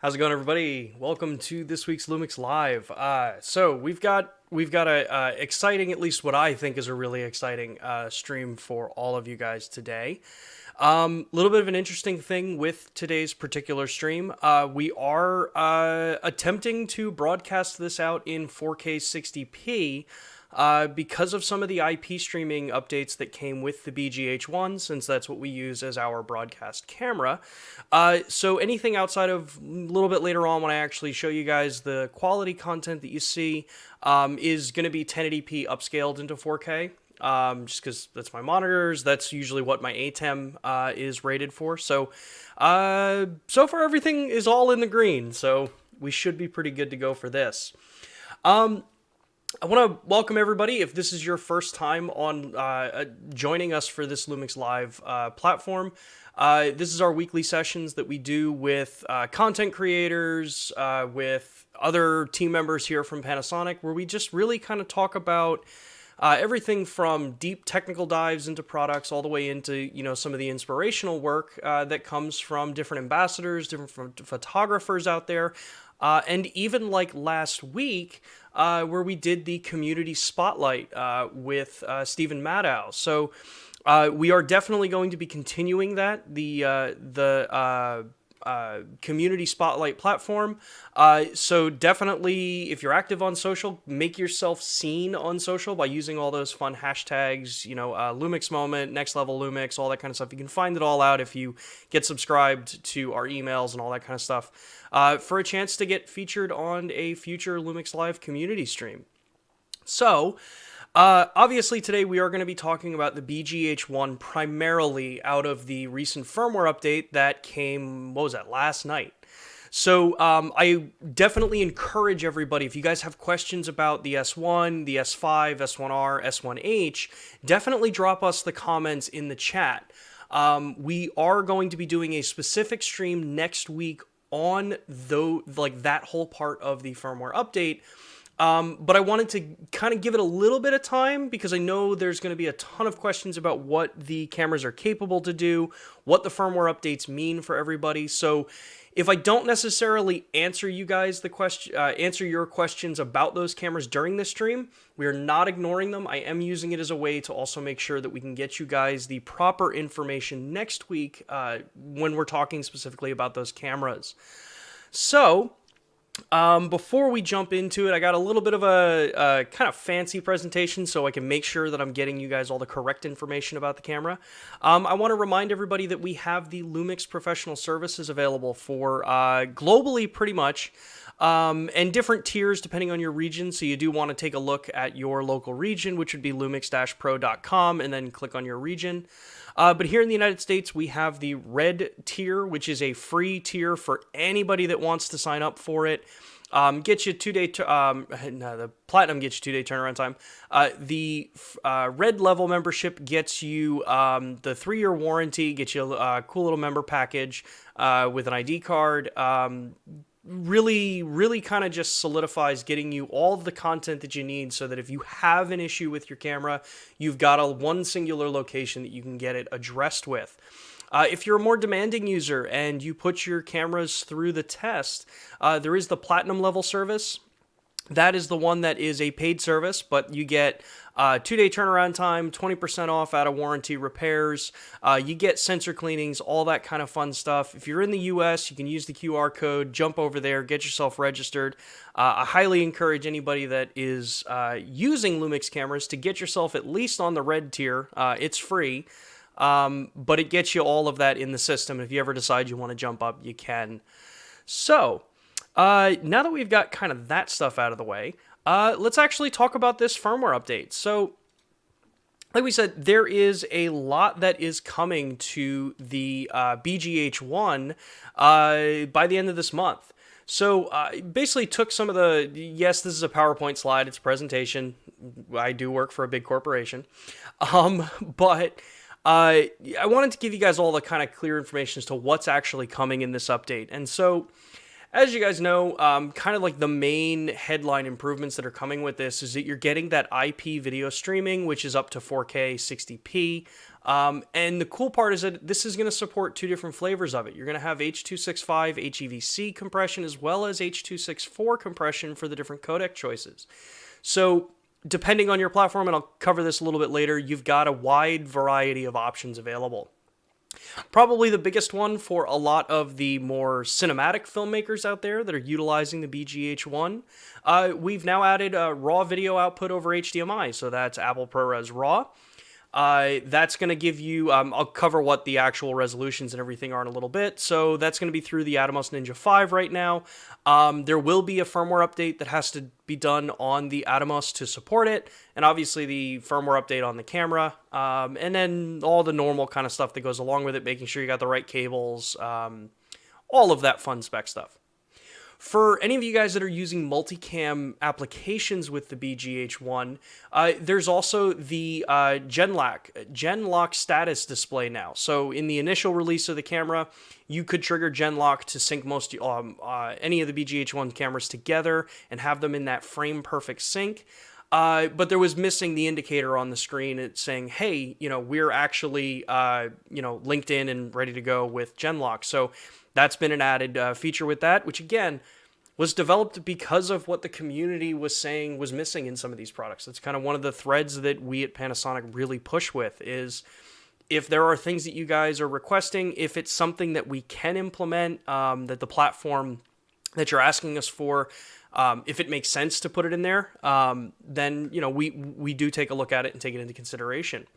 How's it going, everybody? Welcome to this week's Lumix Live. So we've got a exciting, at least what I think is a really exciting stream for all of you guys today. Little bit of an interesting thing with today's particular stream. We are attempting to broadcast this out in 4K 60p. Because of some of the IP streaming updates that came with the BGH1, since that's what we use as our broadcast camera. So anything outside of a little bit later on when I actually show you guys the quality content that you see is going to be 1080p upscaled into 4K. Just because that's my monitors, that's usually what my ATEM is rated for. So, so far everything is all in the green, so we should be pretty good to go for this. I want to welcome everybody. If this is your first time on joining us for this Lumix Live platform, this is our weekly sessions that we do with content creators, with other team members here from Panasonic, where we just really kind of talk about everything from deep technical dives into products all the way into, some of the inspirational work that comes from different ambassadors, different photographers out there. And even like last week, where we did the community spotlight with Stephen Maddow. So we are definitely going to be continuing that, the community spotlight platform. So definitely, if you're active on social, make yourself seen on social by using all those fun hashtags, Lumix Moment, Next Level Lumix, all that kind of stuff. You can find it all out if you get subscribed to our emails and all that kind of stuff, for a chance to get featured on a future Lumix Live community stream. So, obviously today we are going to be talking about the BGH1 primarily out of the recent firmware update that came, last night. So I definitely encourage everybody, if you guys have questions about the S1, the S5, S1R, S1H, definitely drop us the comments in the chat. We are going to be doing a specific stream next week on that whole part of the firmware update. But I wanted to kind of give it a little bit of time because I know there's going to be a ton of questions about what the cameras are capable to do, what the firmware updates mean for everybody. So if I don't necessarily answer you guys answer your questions about those cameras during this stream, we are not ignoring them. I am using it as a way to also make sure that we can get you guys the proper information next week when we're talking specifically about those cameras. So before we jump into it, I got a little bit of a kind of fancy presentation so I can make sure that I'm getting you guys all the correct information about the camera. I want to remind everybody that we have the Lumix Professional Services available for globally pretty much, and different tiers depending on your region. So you do want to take a look at your local region, which would be lumix-pro.com, and then click on your region. But here in the United States, we have the red tier, which is a free tier for anybody that wants to sign up for it. Get you 2-day, the platinum gets you 2-day turnaround time. The red level membership gets you the 3-year warranty, gets you a cool little member package with an ID card. Really kind of just solidifies getting you all of the content that you need so that if you have an issue with your camera, you've got one singular location that you can get it addressed with. If you're a more demanding user and you put your cameras through the test, there is the platinum level service. That is the one that is a paid service, but you get 2-day turnaround time, 20% off out of warranty repairs. You get sensor cleanings, all that kind of fun stuff. If you're in the US, you can use the QR code, jump over there, get yourself registered. I highly encourage anybody that is using Lumix cameras to get yourself at least on the red tier. It's free, but it gets you all of that in the system. If you ever decide you want to jump up, you can. So, now that we've got kind of that stuff out of the way, let's actually talk about this firmware update. So, like we said, there is a lot that is coming to the BGH1 by the end of this month. So, basically took some of yes, this is a PowerPoint slide, it's a presentation. I do work for a big corporation. But I wanted to give you guys all the kind of clear information as to what's actually coming in this update. And so, as you guys know, kind of like the main headline improvements that are coming with this is that you're getting that IP video streaming, which is up to 4K 60p. And the cool part is that this is going to support two different flavors of it. You're going to have H.265 HEVC compression as well as H.264 compression for the different codec choices. So depending on your platform, and I'll cover this a little bit later, you've got a wide variety of options available. Probably the biggest one for a lot of the more cinematic filmmakers out there that are utilizing the BGH1. We've now added a raw video output over HDMI, so that's Apple Prores Raw. That's going to give you, I'll cover what the actual resolutions and everything are in a little bit. So that's going to be through the Atomos Ninja 5 right now. There will be a firmware update that has to be done on the Atomos to support it. And obviously the firmware update on the camera. And then all the normal kind of stuff that goes along with it, making sure you got the right cables, all of that fun spec stuff. For any of you guys that are using multicam applications with the BGH1, there's also the Gen lock status display now. So in the initial release of the camera, you could trigger Gen lock to sync most any of the BGH1 cameras together and have them in that frame perfect sync. But there was missing the indicator on the screen. It's saying, hey, we're actually, linked in and ready to go with Gen lock. So that's been an added feature with that, which again was developed because of what the community was saying was missing in some of these products. It's kind of one of the threads that we at Panasonic really push with is if there are things that you guys are requesting, if it's something that we can implement, that the platform that you're asking us for, if it makes sense to put it in there, then we do take a look at it and take it into consideration.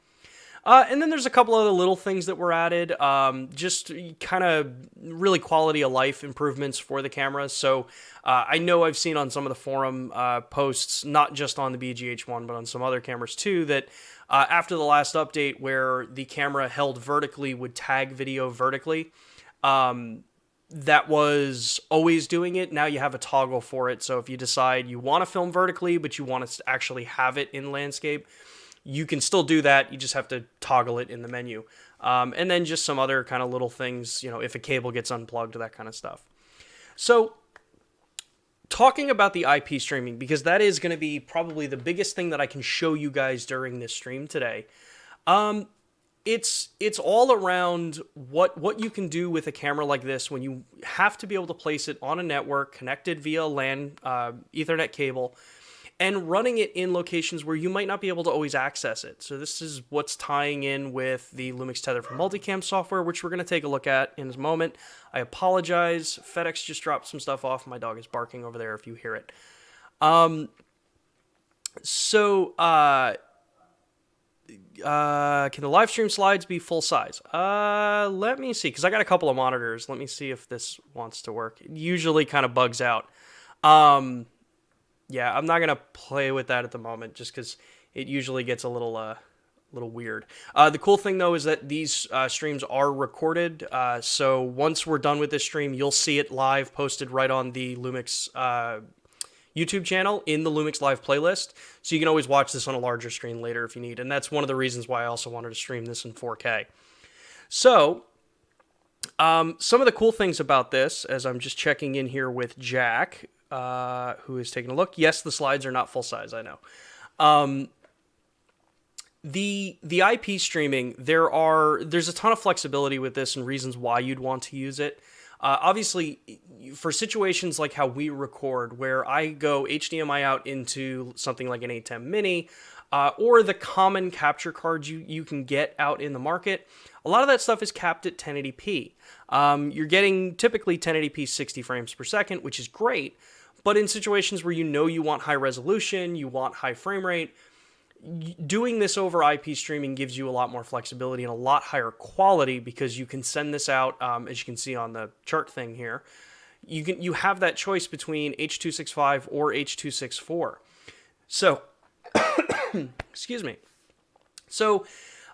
And then there's a couple other little things that were added, just kind of really quality of life improvements for the cameras. So I know I've seen on some of the forum posts, not just on the BGH1, but on some other cameras too, that after the last update where the camera held vertically would tag video vertically, that was always doing it. Now you have a toggle for it. So if you decide you want to film vertically, but you want to actually have it in landscape, you can still do that. You just have to toggle it in the menu. And then just some other kind of little things, if a cable gets unplugged, that kind of stuff. So talking about the IP streaming, because that is going to be probably the biggest thing that I can show you guys during this stream today. It's all around what you can do with a camera like this when you have to be able to place it on a network connected via LAN, Ethernet cable, and running it in locations where you might not be able to always access it. So this is what's tying in with the Lumix Tether for Multicam software, which we're going to take a look at in a moment. I apologize. FedEx just dropped some stuff off. My dog is barking over there if you hear it. Can the live stream slides be full size? Let me see, because I got a couple of monitors. Let me see if this wants to work. It usually kind of bugs out. Yeah, I'm not going to play with that at the moment just because it usually gets a little weird. The cool thing, though, is that these streams are recorded. So once we're done with this stream, you'll see it live posted right on the Lumix YouTube channel in the Lumix Live playlist. So you can always watch this on a larger screen later if you need. And that's one of the reasons why I also wanted to stream this in 4K. So some of the cool things about this, as I'm just checking in here with Jack, who is taking a look. Yes, the slides are not full size, I know. The IP streaming, there's a ton of flexibility with this and reasons why you'd want to use it. Obviously, for situations like how we record, where I go HDMI out into something like an A10 Mini, or the common capture cards you can get out in the market, a lot of that stuff is capped at 1080p. You're getting typically 1080p 60 frames per second, which is great. But in situations where you want high resolution, you want high frame rate, doing this over IP streaming gives you a lot more flexibility and a lot higher quality because you can send this out, as you can see on the chart thing here. You have that choice between H.265 or H.264. So, excuse me. So,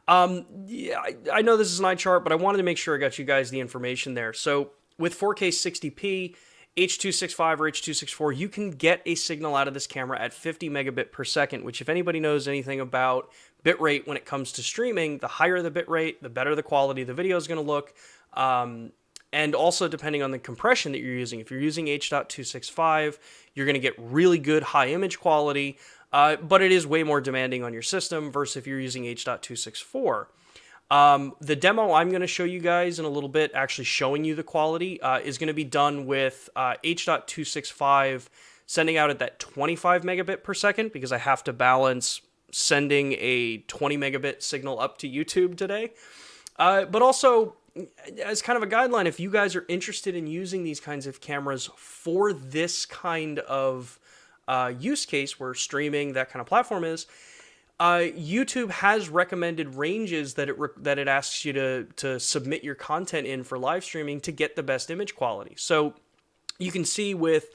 yeah, I know this is an eye chart, but I wanted to make sure I got you guys the information there. So with 4K 60p, H.265 or H.264, you can get a signal out of this camera at 50 megabit per second, which if anybody knows anything about bitrate when it comes to streaming, the higher the bitrate, the better the quality the video is going to look. And also depending on the compression that you're using. If you're using H.265, you're going to get really good high image quality, but it is way more demanding on your system versus if you're using H.264. The demo I'm going to show you guys in a little bit, actually showing you the quality, is going to be done with H.265 sending out at that 25 megabit per second, because I have to balance sending a 20 megabit signal up to YouTube today. But also, as kind of a guideline, if you guys are interested in using these kinds of cameras for this kind of use case where streaming, that kind of platform is, YouTube has recommended ranges that it asks you to submit your content in for live streaming to get the best image quality. So you can see with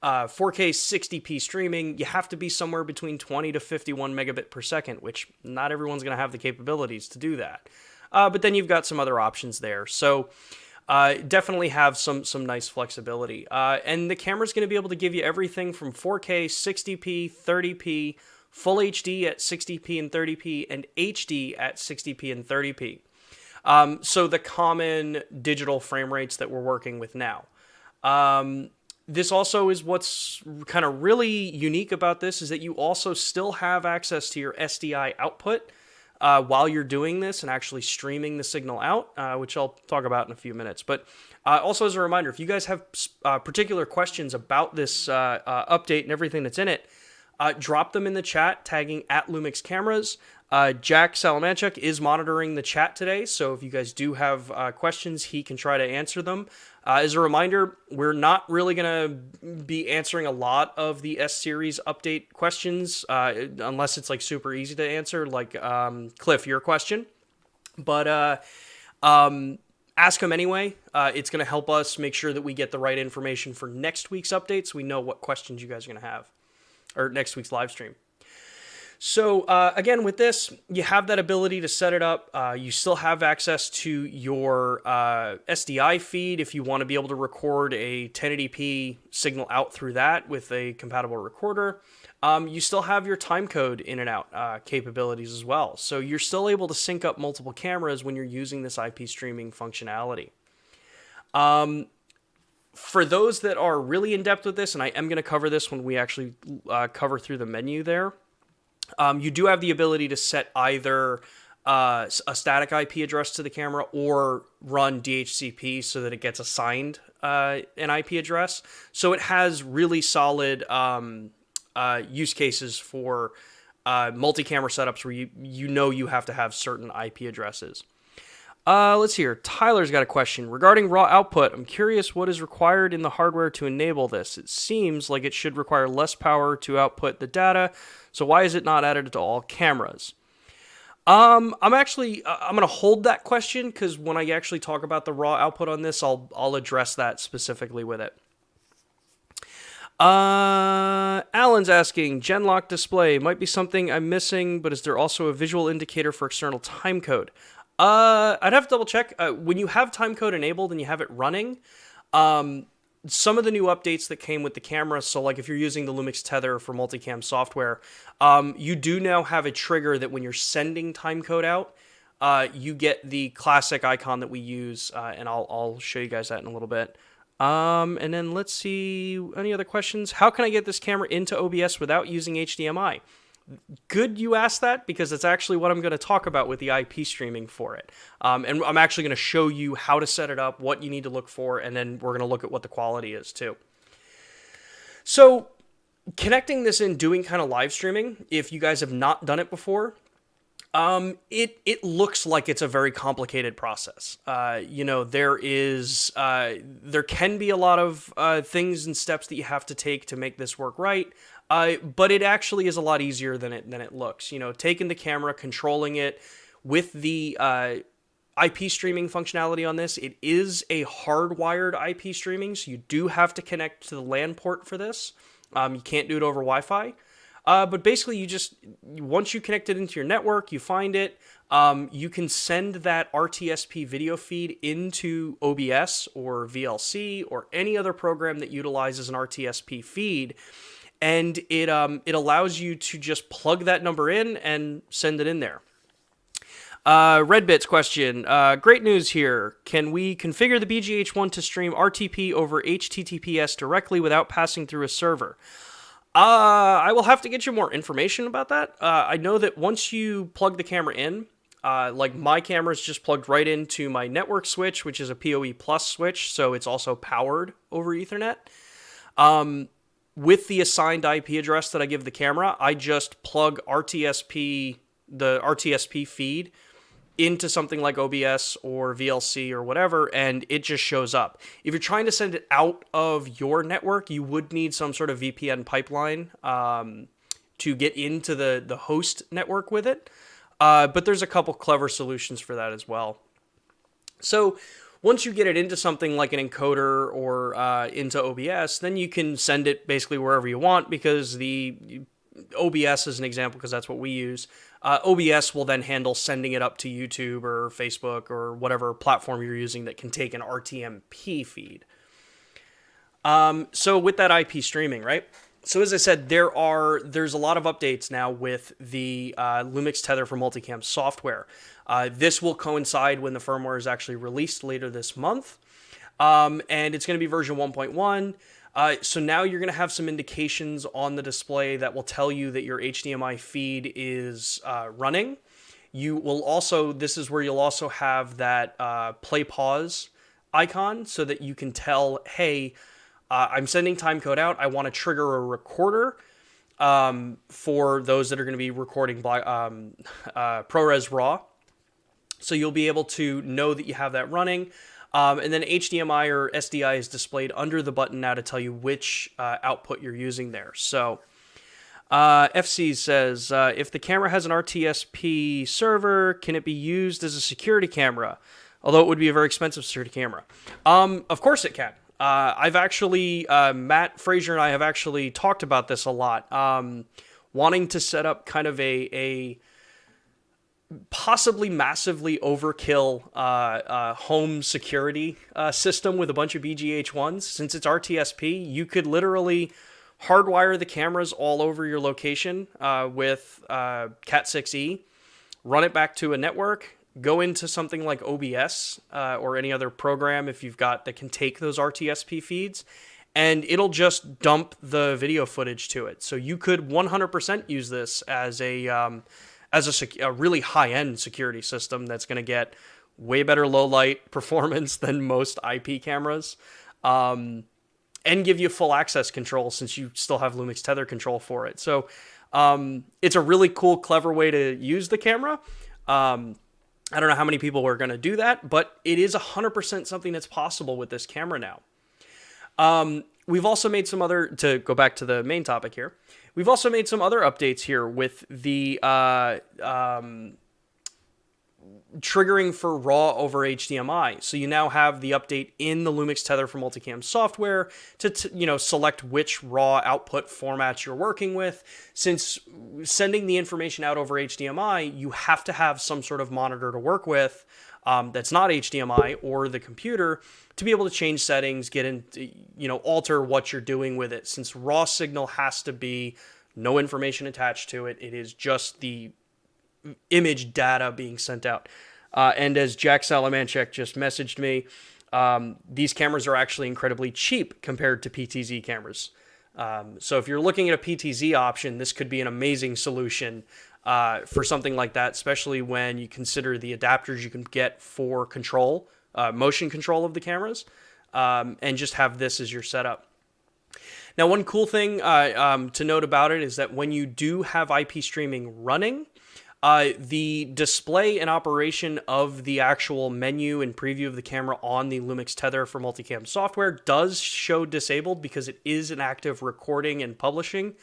4K 60p streaming, you have to be somewhere between 20 to 51 megabit per second, which not everyone's going to have the capabilities to do that. But then you've got some other options there. So definitely have some nice flexibility. And the camera's going to be able to give you everything from 4K, 60p, 30p, Full HD at 60p and 30p, and HD at 60p and 30p. So the common digital frame rates that we're working with now. This also is what's kind of really unique about this, is that you also still have access to your SDI output while you're doing this and actually streaming the signal out, which I'll talk about in a few minutes. But also as a reminder, if you guys have particular questions about this update and everything that's in it, drop them in the chat, tagging at Lumix Cameras. Jack Salamanchuk is monitoring the chat today, so if you guys do have questions, he can try to answer them. As a reminder, we're not really going to be answering a lot of the S-Series update questions, unless it's like super easy to answer, like Cliff, your question. But ask them anyway. It's going to help us make sure that we get the right information for next week's updates. We know what questions you guys are going to have, or next week's live stream. So again, with this, you have that ability to set it up. You still have access to your SDI feed if you want to be able to record a 1080p signal out through that with a compatible recorder. You still have your timecode in and out capabilities as well. So you're still able to sync up multiple cameras when you're using this IP streaming functionality. For those that are really in-depth with this, and I am going to cover this when we actually cover through the menu there, you do have the ability to set either a static IP address to the camera or run DHCP so that it gets assigned an IP address. So it has really solid use cases for multi-camera setups where you know you have to have certain IP addresses. Let's see here. Tyler's got a question. Regarding raw output, I'm curious what is required in the hardware to enable this. It seems like it should require less power to output the data, so why is it not added to all cameras? I'm going to hold that question, because when I actually talk about the raw output on this, I'll address that specifically with it. Alan's asking, Genlock display might be something I'm missing, but is there also a visual indicator for external timecode? I'd have to double check. When you have timecode enabled and you have it running, some of the new updates that came with the camera, so like if you're using the Lumix Tether for multicam software, you do now have a trigger that when you're sending timecode out, you get the classic icon that we use, and I'll show you guys that in a little bit. And then let's see, any other questions? How can I get this camera into OBS without using HDMI? Good you asked that, because it's actually what I'm going to talk about with the IP streaming for it. And I'm actually going to show you how to set it up, what you need to look for, and then we're going to look at what the quality is too. So connecting this in, doing kind of live streaming, if you guys have not done it before, it looks like it's a very complicated process. There can be a lot of things and steps that you have to take to make this work right. But it actually is a lot easier than it looks. Taking the camera, controlling it with the IP streaming functionality on this. It is a hardwired IP streaming, so you do have to connect to the LAN port for this. You can't do it over Wi-Fi. But basically, once you connect it into your network, you find it, you can send that Rtsp video feed into OBS or VLC or any other program that utilizes an Rtsp feed. And it allows you to just plug that number in and send it in there. Redbit's question. Great news here. Can we configure the BGH1 to stream RTP over HTTPS directly without passing through a server? I will have to get you more information about that. I know that once you plug the camera in, Like my camera is just plugged right into my network switch, which is a PoE plus switch, so it's also powered over Ethernet. With the assigned IP address that I give the camera, I just plug the Rtsp feed into something like OBS or VLC or whatever, and it just shows up. If you're trying to send it out of your network, you would need some sort of VPN pipeline to get into the host network with it. But there's a couple clever solutions for that as well. So once you get it into something like an encoder or into OBS, then you can send it basically wherever you want, because the OBS is an example because that's what we use. OBS will then handle sending it up to YouTube or Facebook or whatever platform you're using that can take an RTMP feed. So with that IP streaming, right? So as I said, there's a lot of updates now with the Lumix Tether for Multicam software. This will coincide when the firmware is actually released later this month. And it's going to be version 1.1. So now you're going to have some indications on the display that will tell you that your HDMI feed is running. You will also, this is where you'll also have that play pause icon so that you can tell, hey, I'm sending timecode out. I want to trigger a recorder for those that are going to be recording Prores Raw. So you'll be able to know that you have that running. And then HDMI or SDI is displayed under the button now to tell you which output you're using there. So FC says, if the camera has an Rtsp server, can it be used as a security camera? Although it would be a very expensive security camera. Of course it can. I've actually, Matt Frazier and I have actually talked about this a lot. Wanting to set up kind of a possibly massively overkill home security system with a bunch of BGH1s. Since it's Rtsp, you could literally hardwire the cameras all over your location with Cat6e, run it back to a network, go into something like OBS or any other program if you've got that can take those Rtsp feeds, and it'll just dump the video footage to it. So you could 100% use this as a really high-end security system that's going to get way better low-light performance than most IP cameras, and give you full access control since you still have Lumix Tether control for it. So it's a really cool, clever way to use the camera. I don't know how many people are going to do that, but it is 100% something that's possible with this camera now. We've also made some other, to go back to the main topic here, we've also made some other updates here with the triggering for RAW over HDMI. So you now have the update in the Lumix Tether for Multicam software to select which RAW output formats you're working with. Since sending the information out over HDMI, you have to have some sort of monitor to work with that's not HDMI or the computer to be able to change settings, get into, alter what you're doing with it. Since raw signal has to be no information attached to it, it is just the image data being sent out. And as Jack Salamanchek just messaged me, these cameras are actually incredibly cheap compared to PTZ cameras. So if you're looking at a PTZ option, this could be an amazing solution for something like that, especially when you consider the adapters you can get for control, motion control of the cameras, and just have this as your setup. Now, one cool thing to note about it is that when you do have IP streaming running, the display and operation of the actual menu and preview of the camera on the Lumix Tether for Multicam software does show disabled because it is an active recording and publishing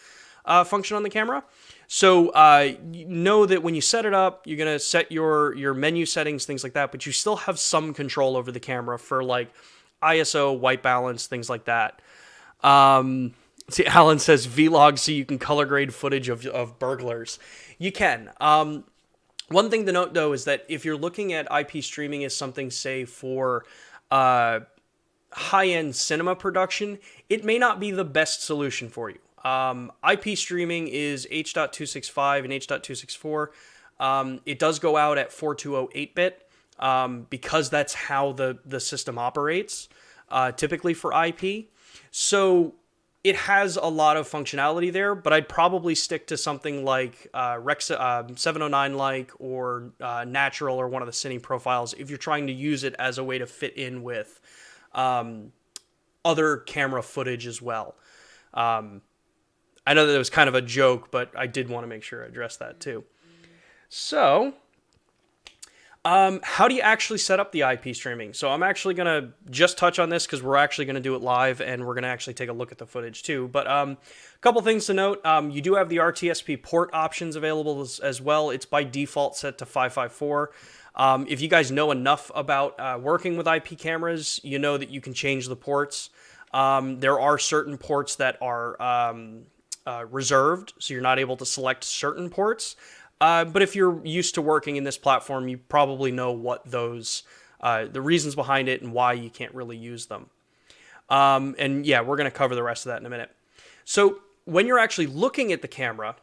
function on the camera. So know that when you set it up, you're going to set your menu settings, things like that, but you still have some control over the camera for like ISO, white balance, things like that. See, Alan says vlog so you can color grade footage of burglars. You can. One thing to note, though, is that if you're looking at IP streaming as something, say, for high-end cinema production, it may not be the best solution for you. IP streaming is H.265 and H.264. It does go out at 420 8-bit because that's how the system operates, typically for IP. So it has a lot of functionality there, but I'd probably stick to something like 709 like or natural or one of the cine profiles if you're trying to use it as a way to fit in with other camera footage as well. I know that it was kind of a joke, but I did want to make sure I addressed that too. So, how do you actually set up the IP streaming? So I'm actually going to just touch on this because we're actually going to do it live and we're going to actually take a look at the footage too. But a couple things to note, you do have the Rtsp port options available as well. It's by default set to 554. If you guys know enough about working with IP cameras, you know that you can change the ports. There are certain ports that are reserved, so you're not able to select certain ports. But if you're used to working in this platform, you probably know what those, the reasons behind it and why you can't really use them. And yeah, we're going to cover the rest of that in a minute. So when you're actually looking at the camera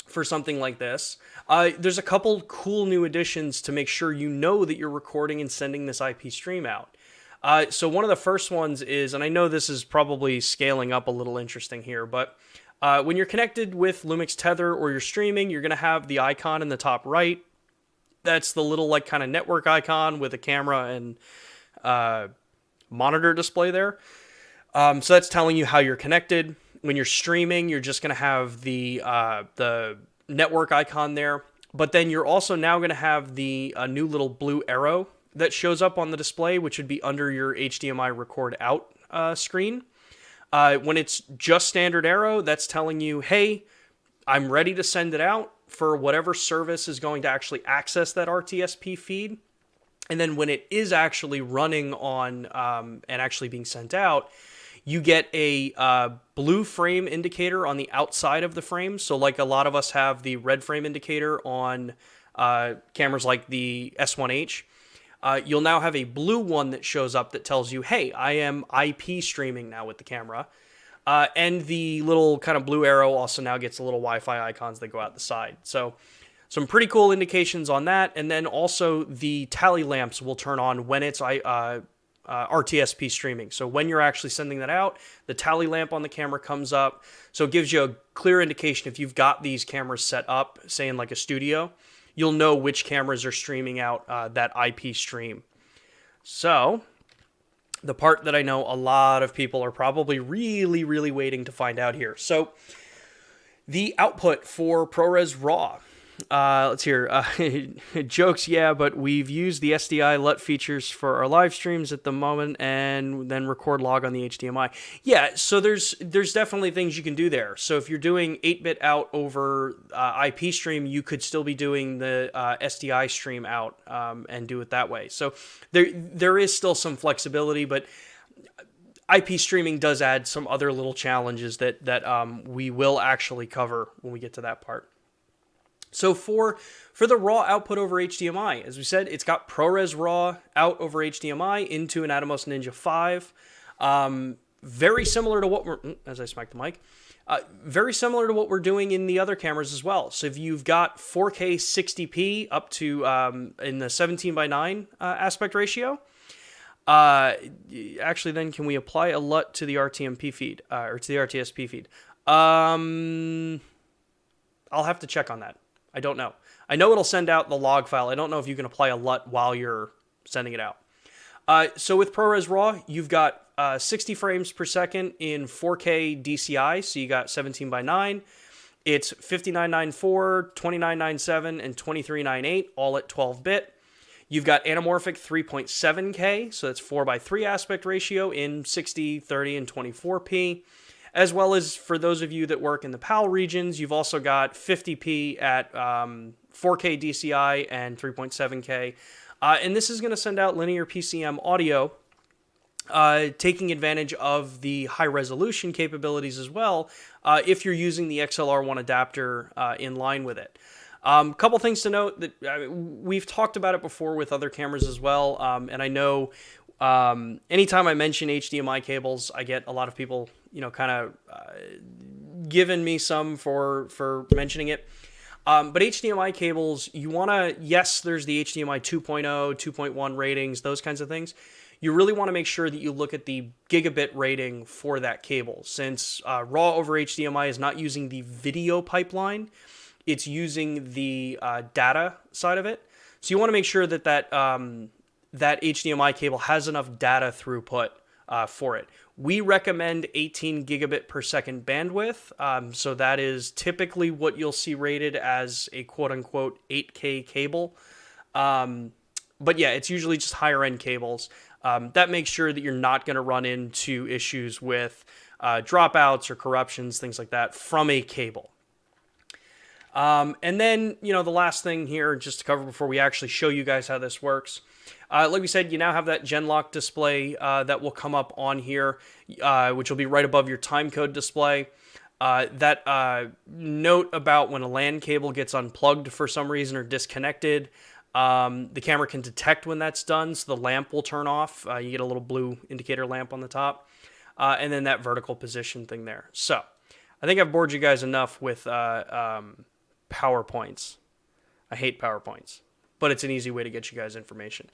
for something like this, there's a couple cool new additions to make sure you know that you're recording and sending this IP stream out. So one of the first ones is, and I know this is probably scaling up a little interesting here, but when you're connected with Lumix Tether or you're streaming, you're going to have the icon in the top right. That's the little like kind of network icon with a camera and monitor display there. So that's telling you how you're connected. When you're streaming, you're just going to have the network icon there. But then you're also now going to have the new little blue arrow that shows up on the display, which would be under your HDMI record out screen. When it's just standard arrow, that's telling you, hey, I'm ready to send it out for whatever service is going to actually access that Rtsp feed. And then when it is actually running on and actually being sent out, you get a blue frame indicator on the outside of the frame. So like a lot of us have the red frame indicator on cameras like the S1H. You'll now have a blue one that shows up that tells you, hey, I am IP streaming now with the camera. And the little kind of blue arrow also now gets the little Wi-Fi icons that go out the side. So some pretty cool indications on that. And then also the tally lamps will turn on when it's Rtsp streaming. So when you're actually sending that out, the tally lamp on the camera comes up. So it gives you a clear indication if you've got these cameras set up, say in like a studio, you'll know which cameras are streaming out that IP stream. So the part that I know a lot of people are probably really, really waiting to find out here. So the output for Prores Raw. Let's hear. Jokes, yeah, but we've used the SDI LUT features for our live streams at the moment and then record log on the HDMI. Yeah, so there's definitely things you can do there. So if you're doing 8-bit out over IP stream, you could still be doing the SDI stream out and do it that way. So there is still some flexibility, but IP streaming does add some other little challenges that we will actually cover when we get to that part. So for the raw output over HDMI, as we said, it's got Prores Raw out over HDMI into an Atomos Ninja 5. Very similar to what we're, as I smack the mic, very similar to what we're doing in the other cameras as well. So if you've got 4K 60p up to in the 17:9 aspect ratio, actually then can we apply a LUT to the RTMP feed or to the Rtsp feed? I'll have to check on that. I don't know. I know it'll send out the log file. I don't know if you can apply a LUT while you're sending it out. So with ProRes RAW, you've got 60 frames per second in 4K DCI. So you got 17:9. It's 5994, 2997, and 2398, all at 12-bit. You've got anamorphic 3.7K, so that's 4:3 aspect ratio in 60, 30, and 24p. As well as for those of you that work in the PAL regions, you've also got 50p at 4K DCI and 3.7K. And this is going to send out linear PCM audio, taking advantage of the high resolution capabilities as well, if you're using the XLR1 adapter in line with it. Couple things to note that we've talked about it before with other cameras as well, and I know anytime I mention HDMI cables, I get a lot of people, kind of giving me some for mentioning it. But HDMI cables, you want to, yes, there's the HDMI 2.0, 2.1 ratings, those kinds of things. you really want to make sure that you look at the gigabit rating for that cable. Since Raw over HDMI is not using the video pipeline, it's using the data side of it. So you want to make sure that that HDMI cable has enough data throughput for it. We recommend 18 gigabit per second bandwidth. So that is typically what you'll see rated as a quote unquote 8K cable. But yeah, it's usually just higher end cables. That makes sure that you're not going to run into issues with dropouts or corruptions, things like that from a cable. And then, the last thing here, just to cover before we actually show you guys how this works. Like we said, you now have that Genlock display that will come up on here, which will be right above your timecode display. That note about when a LAN cable gets unplugged for some reason or disconnected, the camera can detect when that's done, so the lamp will turn off. You get a little blue indicator lamp on the top, and then that vertical position thing there. So I think I've bored you guys enough with PowerPoints. I hate PowerPoints, but it's an easy way to get you guys information.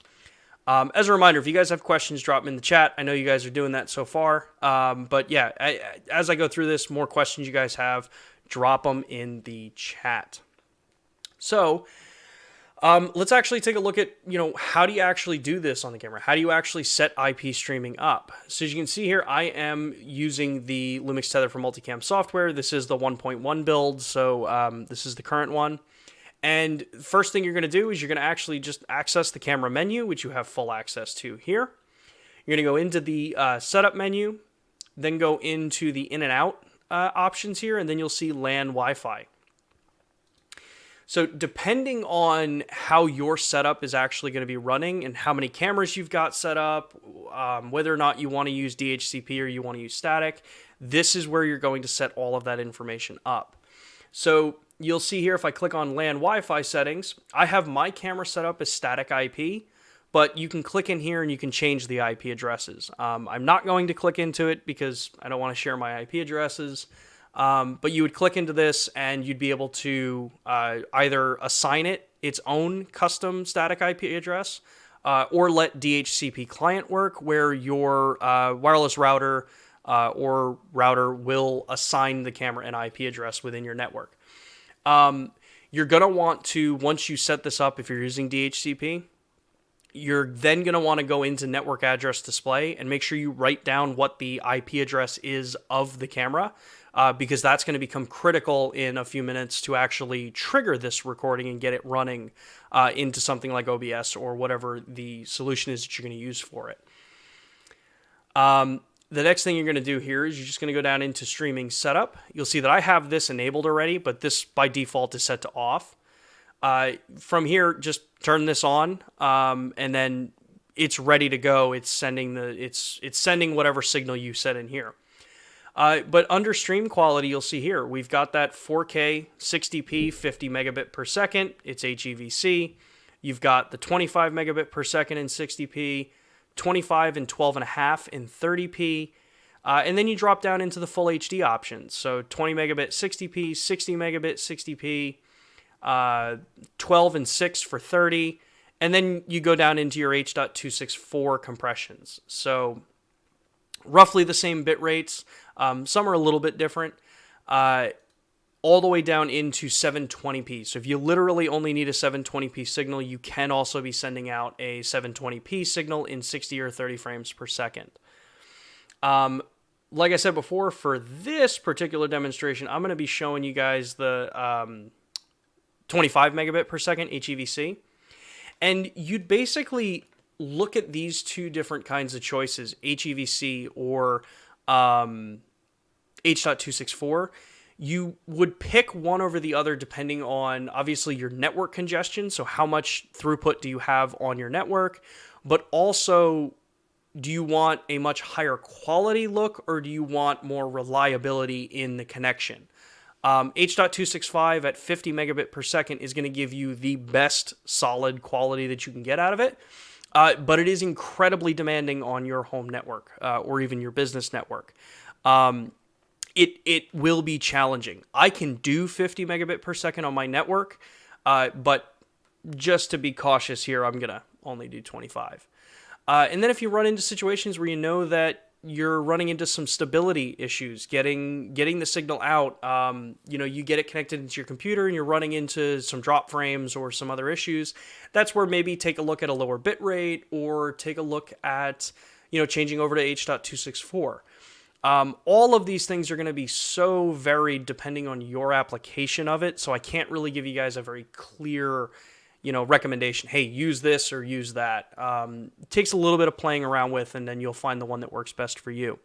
As a reminder, if you guys have questions, drop them in the chat. I know you guys are doing that so far. But yeah, as I go through this, more questions you guys have, drop them in the chat. So let's actually take a look at, how do you actually do this on the camera? How do you actually set IP streaming up? So as you can see here, I am using the Lumix Tether for Multicam software. This is the 1.1 build, so this is the current one. And first thing you're going to do is you're going to actually just access the camera menu, which you have full access to here. You're going to go into the setup menu, then go into the in and out options here, and then you'll see LAN Wi-Fi. So depending on how your setup is actually going to be running and how many cameras you've got set up, whether or not you want to use DHCP or you want to use static, this is where you're going to set all of that information up. So you'll see here, if I click on LAN Wi-Fi settings, I have my camera set up as static IP, but you can click in here and you can change the IP addresses. I'm not going to click into it because I don't want to share my IP addresses. But you would click into this and you'd be able to either assign it its own custom static IP address or let DHCP client work, where your wireless router or router will assign the camera an IP address within your network. You're going to want to, once you set this up, if you're using DHCP, you're then going to want to go into network address display and make sure you write down what the IP address is of the camera. Because that's going to become critical in a few minutes to actually trigger this recording and get it running into something like OBS or whatever the solution is that you're going to use for it. The next thing you're going to do here is you're just going to go down into streaming setup. You'll see that I have this enabled already, but this by default is set to off. From here, just turn this on, and then it's ready to go. It's sending it's sending whatever signal you set in here. But under stream quality, you'll see here, we've got that 4K 60p 50 megabit per second. It's HEVC. You've got the 25 megabit per second in 60p, 25 and 12.5 in 30p. And then you drop down into the full HD options. So 20 megabit 60p, 60 megabit 60p, 12 and 6 for 30. And then you go down into your H.264 compressions. So roughly the same bit rates. Some are a little bit different, all the way down into 720p. So if you literally only need a 720p signal, you can also be sending out a 720p signal in 60 or 30 frames per second. Like I said before, for this particular demonstration, I'm going to be showing you guys the 25 megabit per second HEVC. And you'd basically look at these two different kinds of choices, HEVC or H.264, you would pick one over the other depending on, obviously, your network congestion, so how much throughput do you have on your network, but also, do you want a much higher quality look, or do you want more reliability in the connection? H.265 at 50 megabit per second is going to give you the best solid quality that you can get out of it. But it is incredibly demanding on your home network or even your business network. It will be challenging. I can do 50 megabit per second on my network, but just to be cautious here, I'm going to only do 25. And then if you run into situations where you know that you're running into some stability issues, getting the signal out, you get it connected into your computer and you're running into some drop frames or some other issues, that's where maybe take a look at a lower bit rate or take a look at, changing over to H.264. All of these things are going to be so varied depending on your application of it, so I can't really give you guys a very clear recommendation. Hey, use this or use that. It takes a little bit of playing around with, and then you'll find the one that works best for you.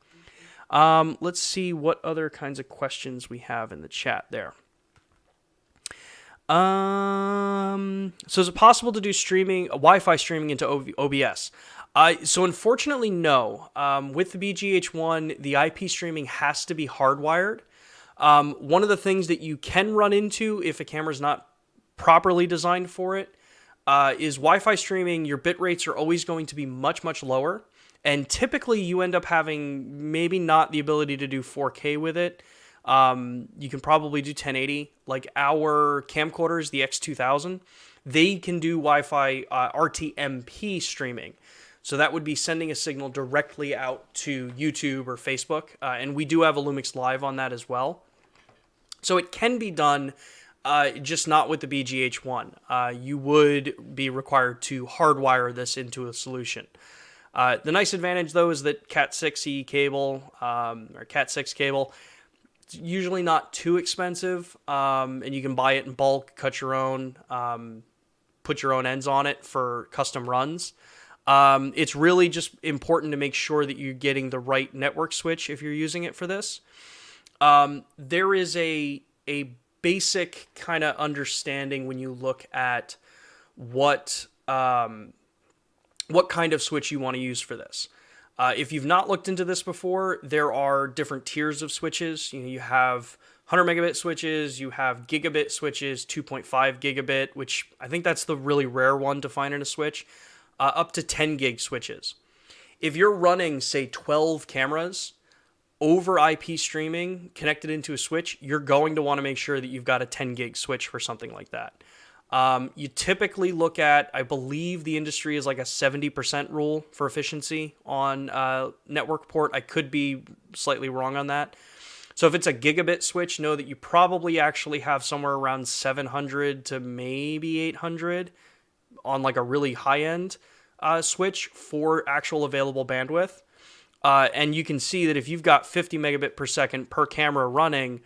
Let's see what other kinds of questions we have in the chat there. So is it possible to do Wi-Fi streaming into OBS? So unfortunately, no. With the BGH1, the IP streaming has to be hardwired. One of the things that you can run into if a camera's not properly designed for it is Wi-Fi streaming. Your bit rates are always going to be much, much lower. And typically you end up having maybe not the ability to do 4K with it. You can probably do 1080. Like our camcorders, the X2000, they can do Wi-Fi RTMP streaming. So that would be sending a signal directly out to YouTube or Facebook. And we do have a Lumix Live on that as well. So it can be done, just not with the BGH1. You would be required to hardwire this into a solution. The nice advantage, though, is that Cat6e cable or Cat6 cable, it's usually not too expensive, and you can buy it in bulk, cut your own, put your own ends on it for custom runs. It's really just important to make sure that you're getting the right network switch if you're using it for this. There is a basic kind of understanding when you look at what kind of switch you want to use for this. If you've not looked into this before, there are different tiers of switches. You have 100 megabit switches, you have gigabit switches, 2.5 gigabit, which I think that's the really rare one to find in a switch, up to 10 gig switches. If you're running, say, 12 cameras over IP streaming connected into a switch, you're going to want to make sure that you've got a 10 gig switch for something like that. You typically look at, I believe the industry is like a 70% rule for efficiency on network port. I could be slightly wrong on that. So if it's a gigabit switch, know that you probably actually have somewhere around 700 to maybe 800 on like a really high-end switch for actual available bandwidth. And you can see that if you've got 50 megabit per second per camera running,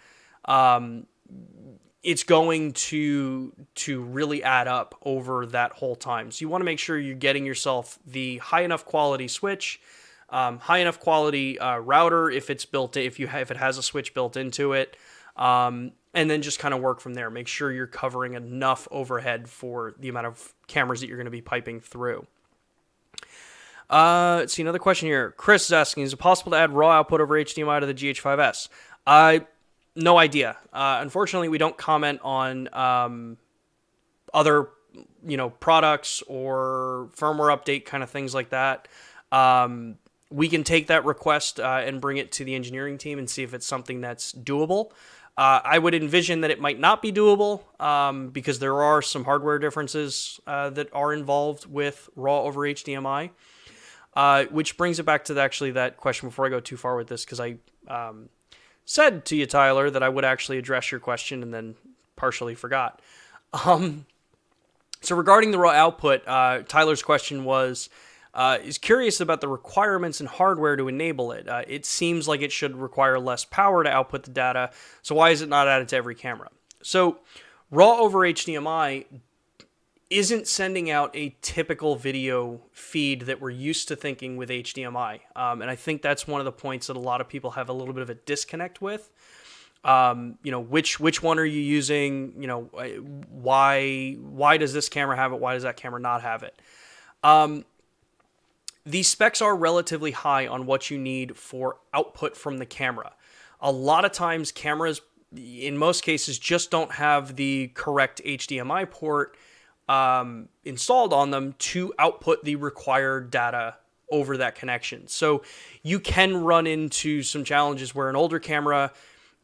it's going to really add up over that whole time. So you want to make sure you're getting yourself the high enough quality switch, high enough quality router if it's built in, if it has a switch built into it, and then just kind of work from there. Make sure you're covering enough overhead for the amount of cameras that you're going to be piping through. Let's see, another question here. Chris is asking, is it possible to add raw output over HDMI to the GH5S? No idea. Unfortunately, we don't comment on other products or firmware update kind of things like that. We can take that request and bring it to the engineering team and see if it's something that's doable. I would envision that it might not be doable because there are some hardware differences that are involved with raw over HDMI. Which brings it back to that question before I go too far with this, because I said to you, Tyler, that I would actually address your question and then partially forgot. So regarding the raw output, Tyler's question was, is curious about the requirements in hardware to enable it. It seems like it should require less power to output the data, so why is it not added to every camera? So raw over HDMI isn't sending out a typical video feed that we're used to thinking with HDMI. And I think that's one of the points that a lot of people have a little bit of a disconnect with. Which one are you using? Why does this camera have it? Why does that camera not have it? These specs are relatively high on what you need for output from the camera. A lot of times cameras, in most cases, just don't have the correct HDMI port installed on them to output the required data over that connection. So you can run into some challenges where an older camera,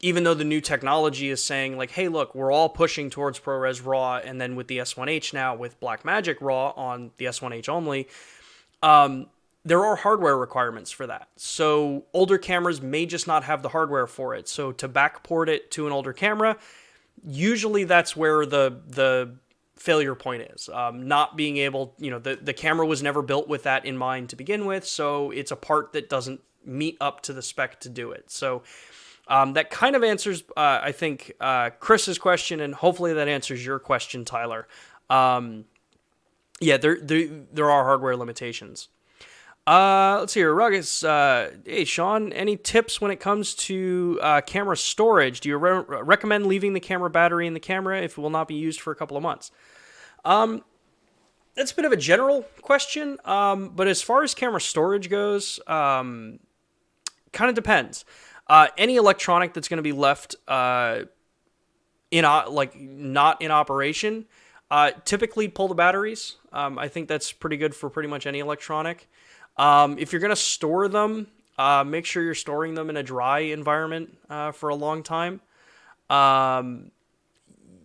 even though the new technology is saying like, hey, look, we're all pushing towards ProRes Raw, and then with the S1H now with Blackmagic Raw on the S1H only, there are hardware requirements for that. So older cameras may just not have the hardware for it. So to backport it to an older camera, usually that's where the failure point is. Not being able, the camera was never built with that in mind to begin with, so it's a part that doesn't meet up to the spec to do it. So that kind of answers, I think, Chris's question, and hopefully that answers your question, Tyler. Yeah, there are hardware limitations. Let's see here. Ruggles, hey, Sean, any tips when it comes to camera storage? Do you recommend leaving the camera battery in the camera if it will not be used for a couple of months? That's a bit of a general question, but as far as camera storage goes, kind of depends. Any electronic that's going to be left not in operation, typically pull the batteries. I think that's pretty good for pretty much any electronic. If you're going to store them, make sure you're storing them in a dry environment for a long time.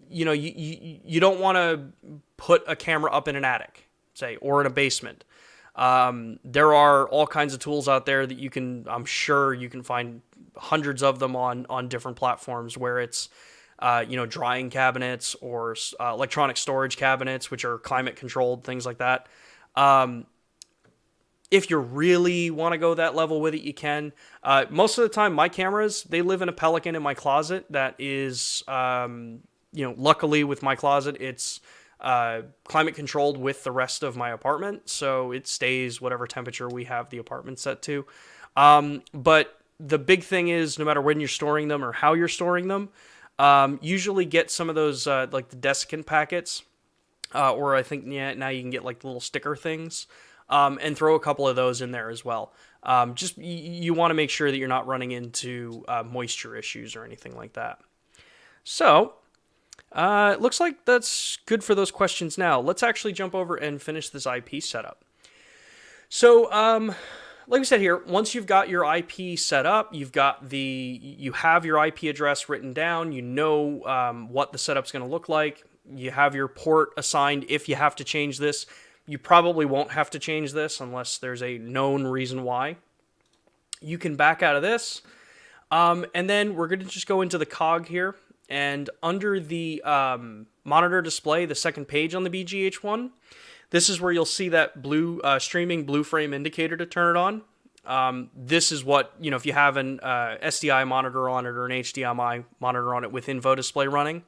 You don't want to put a camera up in an attic, say, or in a basement. There are all kinds of tools out there that I'm sure you can find hundreds of them on different platforms where it's, drying cabinets or electronic storage cabinets, which are climate controlled, things like that. If you really want to go that level with it, you can. Most of the time, my cameras, they live in a Pelican in my closet that is, luckily with my closet, it's climate controlled with the rest of my apartment. So it stays whatever temperature we have the apartment set to. But the big thing is, no matter when you're storing them or how you're storing them, usually get some of those, like the desiccant packets, or I think now you can get like little sticker things. And throw a couple of those in there as well. You want to make sure that you're not running into moisture issues or anything like that. So, it looks like that's good for those questions now. Let's actually jump over and finish this IP setup. So, like we said here, once you've got your IP set up, you have your IP address written down, what the setup's going to look like, you have your port assigned if you have to change this. You probably won't have to change this unless there's a known reason why. You can back out of this. And then we're going to just go into the cog here. And under the monitor display, the second page on the BGH1, this is where you'll see that blue streaming blue frame indicator to turn it on. This is what, if you have an SDI monitor on it or an HDMI monitor on it with info display running,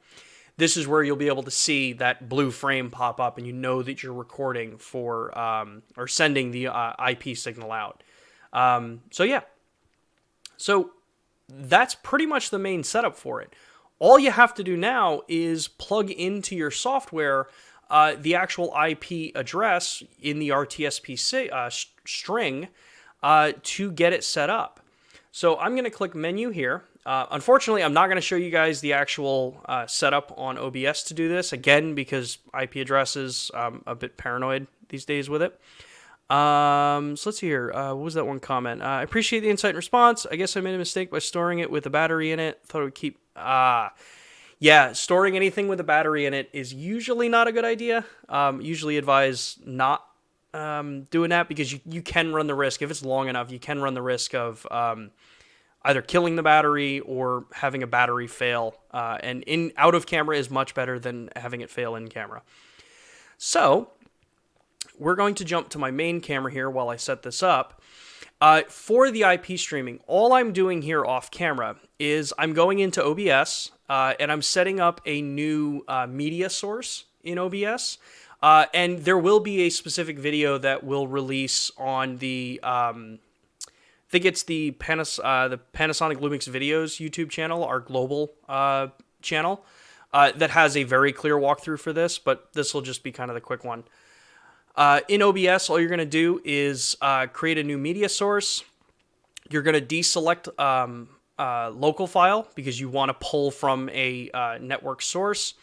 this is where you'll be able to see that blue frame pop up and you know that you're recording for or sending the IP signal out. So that's pretty much the main setup for it. All you have to do now is plug into your software the actual IP address in the Rtsp string to get it set up. So I'm going to click menu here. Unfortunately, I'm not going to show you guys the actual setup on OBS to do this, again, because IP addresses, a bit paranoid these days with it. So let's see here. What was that one comment? I appreciate the insight and response. I guess I made a mistake by storing it with a battery in it. Thought it would keep... Yeah, storing anything with a battery in it is usually not a good idea. Usually advise not doing that because you can run the risk, if it's long enough, you can run the risk of... either killing the battery or having a battery fail. And out of camera is much better than having it fail in camera. So we're going to jump to my main camera here while I set this up. For the IP streaming, all I'm doing here off camera is I'm going into OBS and I'm setting up a new media source in OBS. And there will be a specific video that will release on the... I think it's the Panasonic Lumix Videos YouTube channel, our global channel, that has a very clear walkthrough for this, but this will just be kind of the quick one. In OBS, all you're going to do is create a new media source. You're going to deselect local file because you want to pull from a network source.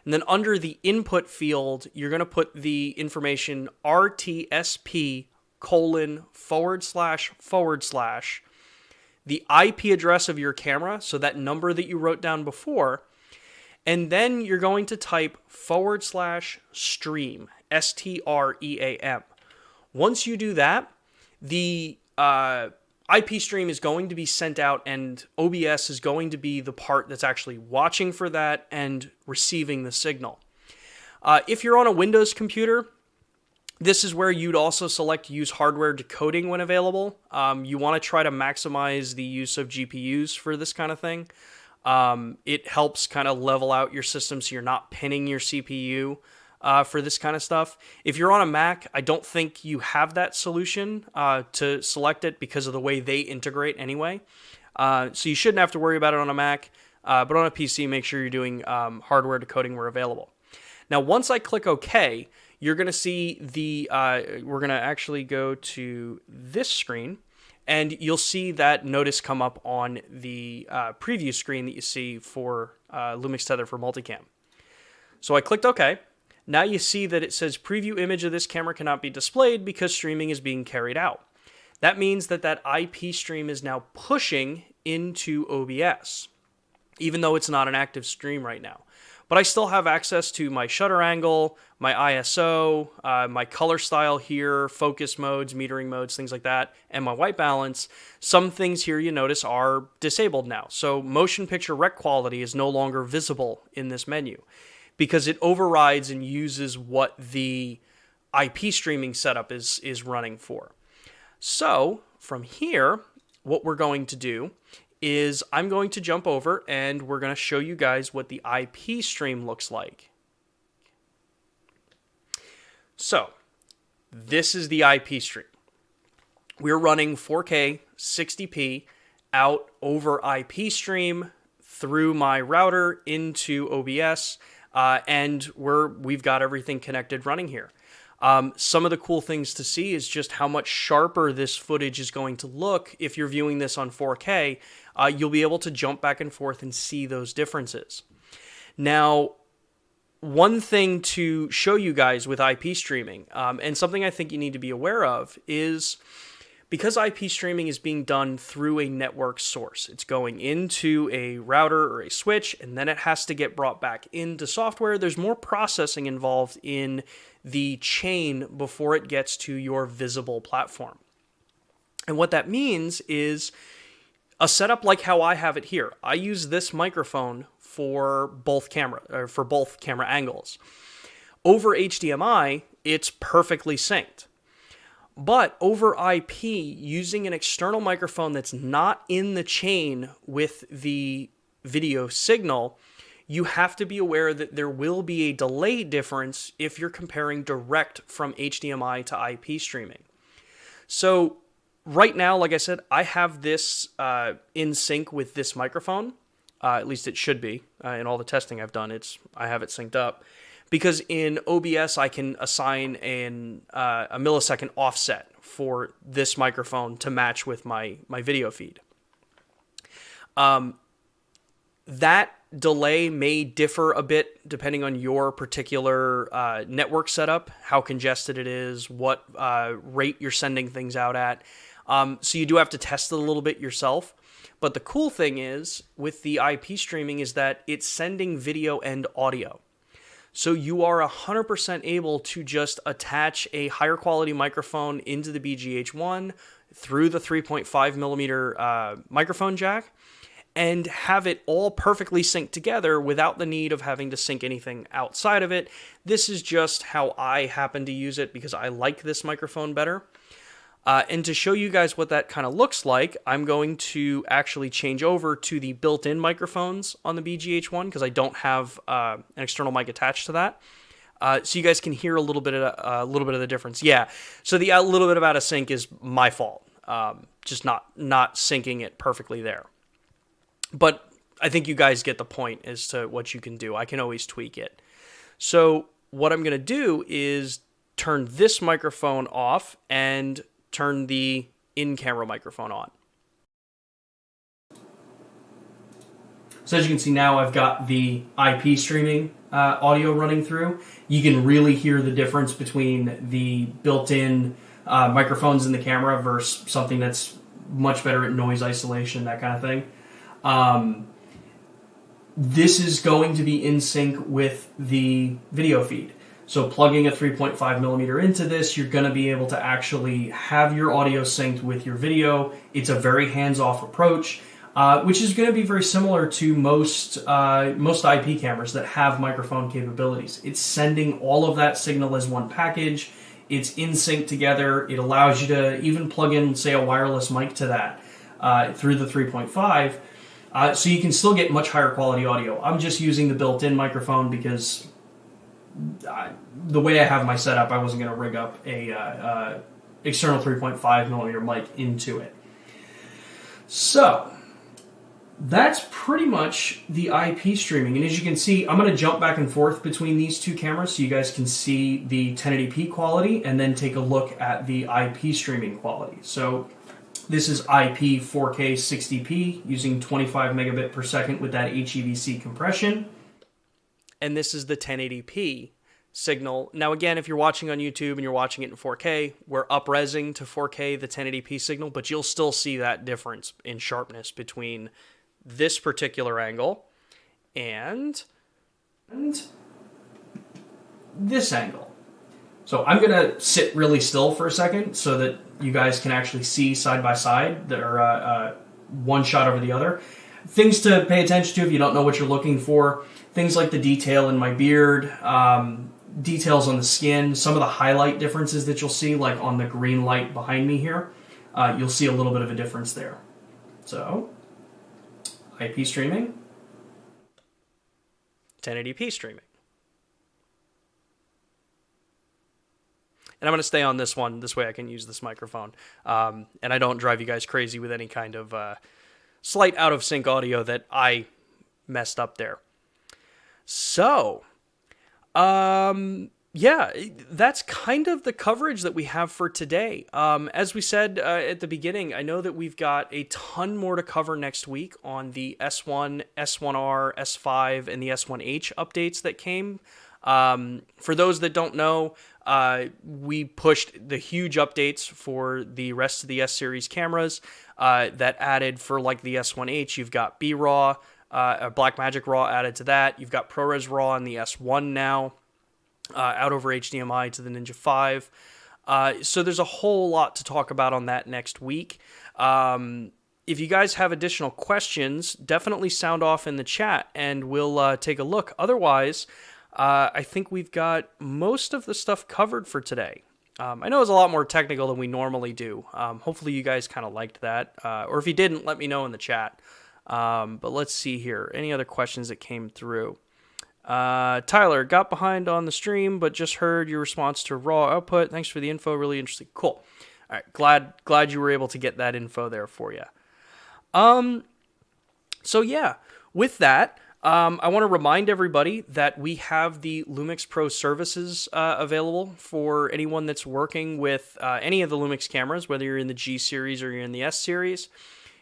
And then under the input field, you're going to put the information Rtsp:// the IP address of your camera, so that number that you wrote down before, and then you're going to type /stream, STREAM. Once you do that, the IP stream is going to be sent out, and OBS is going to be the part that's actually watching for that and receiving the signal. If you're on a Windows computer, this is where you'd also select use hardware decoding when available. You want to try to maximize the use of GPUs for this kind of thing. It helps kind of level out your system so you're not pinning your CPU for this kind of stuff. If you're on a Mac, I don't think you have that solution to select it because of the way they integrate anyway. So you shouldn't have to worry about it on a Mac, but on a PC, make sure you're doing hardware decoding where available. Now, once I click OK, you're going to see the, we're going to actually go to this screen, and you'll see that notice come up on the preview screen that you see for Lumix Tether for multicam. So I clicked OK. Now you see that it says preview image of this camera cannot be displayed because streaming is being carried out. That means that that IP stream is now pushing into OBS, even though it's not an active stream right now. But I still have access to my shutter angle, my ISO, my color style here, focus modes, metering modes, things like that, and my white balance. Some things here you notice are disabled now. So motion picture rec quality is no longer visible in this menu because it overrides and uses what the IP streaming setup is running for. So from here, what we're going to do is I'm going to jump over and we're going to show you guys what the IP stream looks like. So this is the IP stream. We're running 4K 60p out over IP stream through my router into OBS, and we've got everything connected running here. Some of the cool things to see is just how much sharper this footage is going to look. If you're viewing this on 4K, you'll be able to jump back and forth and see those differences. Now, one thing to show you guys with IP streaming, and something I think you need to be aware of, is because IP streaming is being done through a network source. It's going into a router or a switch, and then it has to get brought back into software. There's more processing involved in the chain before it gets to your visible platform. And what that means is a setup like how I have it here. I use this microphone for both camera angles. Over HDMI, it's perfectly synced. But over IP, using an external microphone that's not in the chain with the video signal, you have to be aware that there will be a delay difference if you're comparing direct from HDMI to IP streaming. So right now, like I said, I have this in sync with this microphone. At least it should be. In all the testing I've done, I have it synced up. Because in OBS, I can assign a millisecond offset for this microphone to match with my video feed. That delay may differ a bit depending on your particular network setup, how congested it is, what rate you're sending things out at. So you do have to test it a little bit yourself. But the cool thing is, with the IP streaming, is that it's sending video and audio. So you are 100% able to just attach a higher quality microphone into the BGH1 through the 3.5 millimeter microphone jack and have it all perfectly synced together without the need of having to sync anything outside of it. This is just how I happen to use it because I like this microphone better. And to show you guys what that kind of looks like, I'm going to actually change over to the built-in microphones on the BGH1 because I don't have an external mic attached to that. So you guys can hear a little bit of the difference. Yeah, so the little bit of out of sync is my fault. Just not syncing it perfectly there. But I think you guys get the point as to what you can do. I can always tweak it. So what I'm going to do is turn this microphone off and turn the in-camera microphone on. So as you can see now, I've got the IP streaming audio running through. You can really hear the difference between the built-in microphones in the camera versus something that's much better at noise isolation, that kind of thing. This is going to be in sync with the video feed. So plugging a 3.5 millimeter into this, you're going to be able to actually have your audio synced with your video. It's a very hands-off approach, which is going to be very similar to most IP cameras that have microphone capabilities. It's sending all of that signal as one package. It's in sync together. It allows you to even plug in, say, a wireless mic to that through the 3.5, so you can still get much higher quality audio. I'm just using the built-in microphone because the way I have my setup, I wasn't going to rig up a external 3.5 millimeter mic into it. So that's pretty much the IP streaming. And as you can see, I'm going to jump back and forth between these two cameras so you guys can see the 1080p quality and then take a look at the IP streaming quality. So this is IP 4K 60p using 25 megabit per second with that HEVC compression. And this is the 1080p signal. Now again, if you're watching on YouTube and you're watching it in 4K, we're up-resing to 4K the 1080p signal, but you'll still see that difference in sharpness between this particular angle and this angle. So I'm going to sit really still for a second so that you guys can actually see side by side, that are one shot over the other. Things to pay attention to if you don't know what you're looking for. Things like the detail in my beard, details on the skin, some of the highlight differences that you'll see, like on the green light behind me here. You'll see a little bit of a difference there. So, IP streaming, 1080p streaming. And I'm going to stay on this one. This way I can use this microphone. And I don't drive you guys crazy with any kind of slight out of sync audio that I messed up there. So, yeah, that's kind of the coverage that we have for today. As we said at the beginning, I know that we've got a ton more to cover next week on the S1, S1R, S5, and the S1H updates that came. For those that don't know, we pushed the huge updates for the rest of the S-Series cameras that added for like the S1H. You've got B-Raw, Blackmagic Raw added to that. You've got Prores Raw on the S1 now, out over HDMI to the Ninja 5. So there's a whole lot to talk about on that next week. If you guys have additional questions, definitely sound off in the chat and we'll take a look. Otherwise, I think we've got most of the stuff covered for today. I know it's a lot more technical than we normally do. Hopefully you guys kind of liked that. Or if you didn't, let me know in the chat. But let's see here. Any other questions that came through? Tyler, got behind on the stream, but just heard your response to raw output. Thanks for the info. Really interesting. Cool. All right. Glad you were able to get that info there for you. So yeah, with that, I want to remind everybody that we have the Lumix Pro Services available for anyone that's working with any of the Lumix cameras, whether you're in the G series or you're in the S series.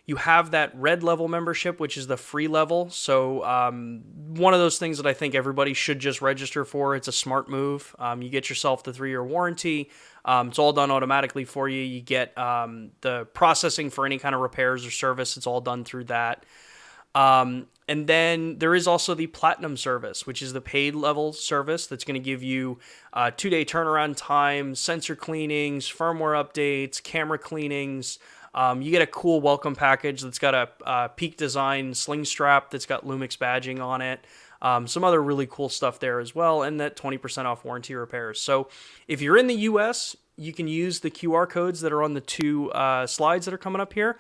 You have that red level membership, which is the free level. So one of those things that I think everybody should just register for. It's a smart move. You get yourself the 3-year warranty. It's all done automatically for you. You get the processing for any kind of repairs or service. It's all done through that. And then there is also the Platinum service, which is the paid level service that's going to give you 2-day turnaround time, sensor cleanings, firmware updates, camera cleanings. You get a cool welcome package that's got a Peak Design sling strap that's got Lumix badging on it. Some other really cool stuff there as well, and that 20% off warranty repairs. So if you're in the US, you can use the QR codes that are on the two slides that are coming up here.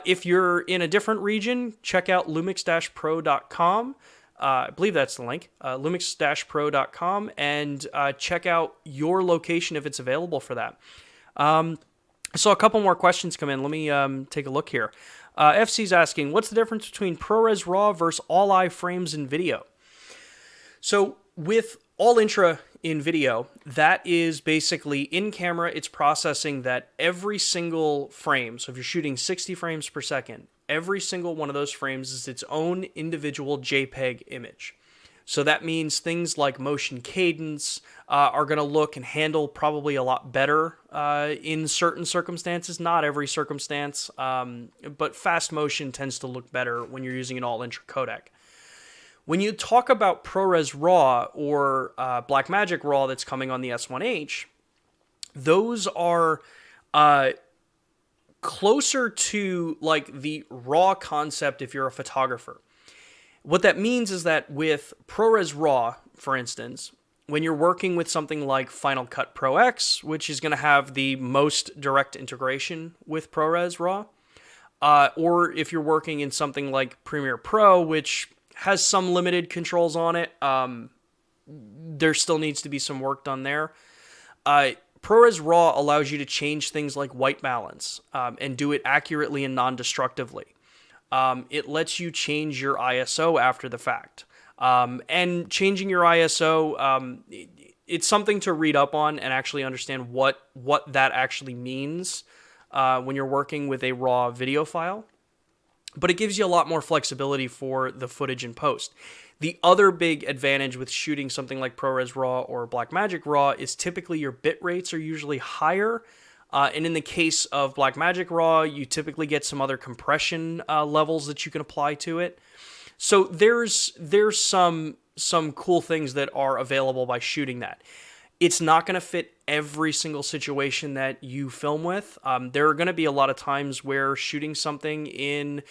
If you're in a different region, check out lumix-pro.com. I believe that's the link, lumix-pro.com, and check out your location if it's available for that. I saw a couple more questions come in. Let me take a look here. FC's asking, what's the difference between ProRes RAW versus All-I frames in video? So with All Intra in video, that is basically in camera, it's processing that every single frame. So if you're shooting 60 frames per second, every single one of those frames is its own individual JPEG image. So that means things like motion cadence are going to look and handle probably a lot better in certain circumstances. Not every circumstance, but fast motion tends to look better when you're using an all-intra codec. When you talk about ProRes Raw or Blackmagic Raw that's coming on the S1H, those are closer to like the raw concept if you're a photographer. What that means is that with ProRes Raw, for instance, when you're working with something like Final Cut Pro X, which is going to have the most direct integration with ProRes Raw, or if you're working in something like Premiere Pro, which has some limited controls on it, there still needs to be some work done there. ProRes Raw allows you to change things like white balance and do it accurately and non-destructively. It lets you change your ISO after the fact. And changing your ISO, it's something to read up on and actually understand what that actually means when you're working with a raw video file. But it gives you a lot more flexibility for the footage in post. The other big advantage with shooting something like ProRes Raw or Blackmagic Raw is typically your bit rates are usually higher. And in the case of Blackmagic Raw, you typically get some other compression levels that you can apply to it. So there's some cool things that are available by shooting that. It's not going to fit every single situation that you film with. There are going to be a lot of times where shooting something in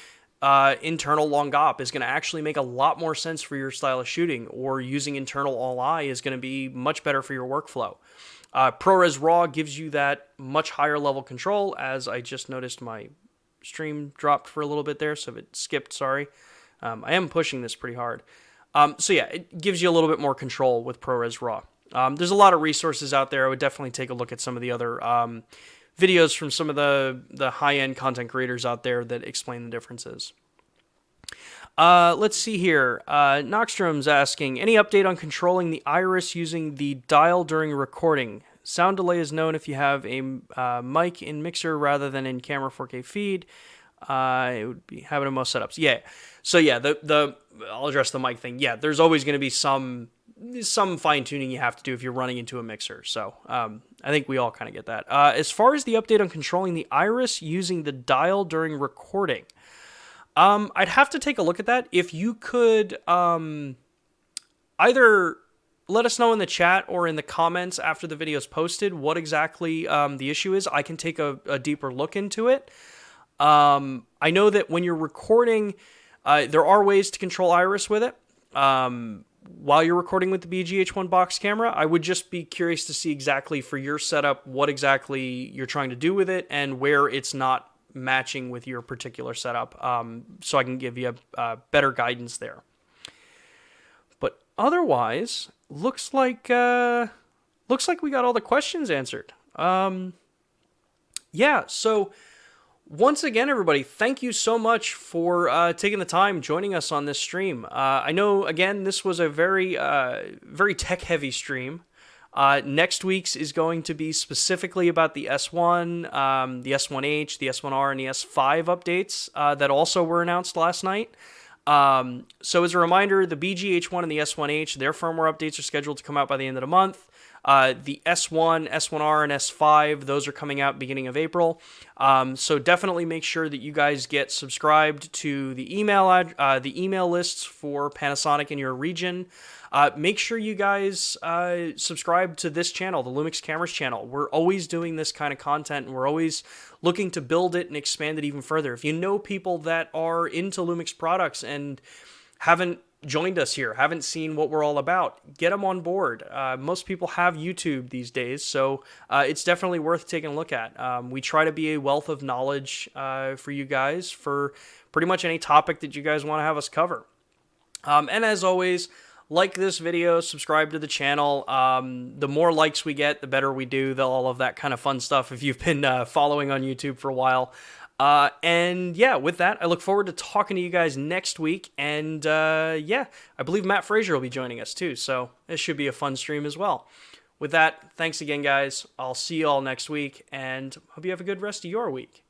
internal long op is going to actually make a lot more sense for your style of shooting, or using internal all-I is going to be much better for your workflow. ProRes Raw gives you that much higher level control, as I just noticed my stream dropped for a little bit there, so if it skipped, sorry. I am pushing this pretty hard. So yeah, it gives you a little bit more control with ProRes Raw. There's a lot of resources out there. I would definitely take a look at some of the other videos from some of the high-end content creators out there that explain the differences. Let's see here. Noxstrom's asking, any update on controlling the iris using the dial during recording? Sound delay is known if you have a mic in mixer rather than in camera 4K feed. It would be having most setups. Yeah. So yeah, I'll address the mic thing. Yeah, there's always going to be some fine tuning you have to do if you're running into a mixer. So I think we all kind of get that. As far as the update on controlling the iris using the dial during recording, I'd have to take a look at that. If you could either let us know in the chat or in the comments after the video is posted what exactly the issue is, I can take a deeper look into it. I know that when you're recording, there are ways to control iris with it. While you're recording with the BGH1 Box camera, I would just be curious to see exactly for your setup what exactly you're trying to do with it and where it's not matching with your particular setup, so I can give you a better guidance there. But otherwise, looks like we got all the questions answered. Yeah, so once again, everybody, thank you so much for taking the time joining us on this stream. I know, again, this was a very tech-heavy stream. Next week's is going to be specifically about the S1, the S1H, the S1R, and the S5 updates that also were announced last night. So as a reminder, the BGH1 and the S1H, their firmware updates are scheduled to come out by the end of the month. The S1, S1R, and S5, those are coming out beginning of April. So definitely make sure that you guys get subscribed to the email lists for Panasonic in your region. Make sure you guys subscribe to this channel, the Lumix Cameras channel. We're always doing this kind of content, and we're always looking to build it and expand it even further. If you know people that are into Lumix products and haven't joined us here, haven't seen what we're all about, get them on board. Most people have YouTube these days, so it's definitely worth taking a look at. We try to be a wealth of knowledge for you guys for pretty much any topic that you guys want to have us cover. And as always, like this video, subscribe to the channel. The more likes we get, the better we do, all of that kind of fun stuff if you've been following on YouTube for a while. And yeah, with that, I look forward to talking to you guys next week. And yeah, I believe Matt Frazier will be joining us too, so this should be a fun stream as well. With that, thanks again, guys. I'll see you all next week, and hope you have a good rest of your week.